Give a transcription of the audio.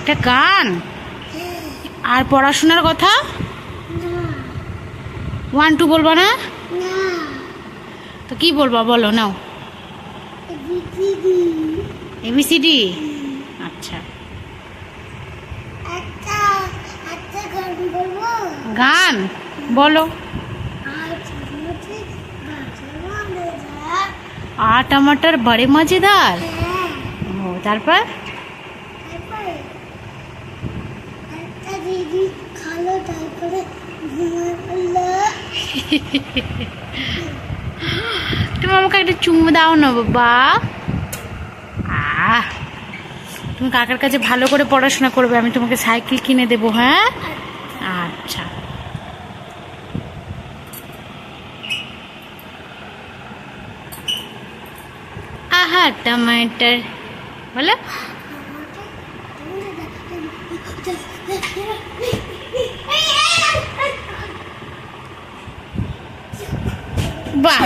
একটা গান আর পড়াশোনার কথা 1 2 বলবা না? তো কি বলবা বলো নাও। ABCD। আচ্ছা গান বলো। टमाटर बड़े मजेदार। ओ तारपर तुम আমাকে একটা চুমু দাও না বাবা। তুমি কাকার কাছে ভালো করে পড়াশোনা করবে, আমি তোমাকে সাইকেল কিনে দেব। হ্যাঁ আচ্ছা। आहा टमाटर बोलो। वाह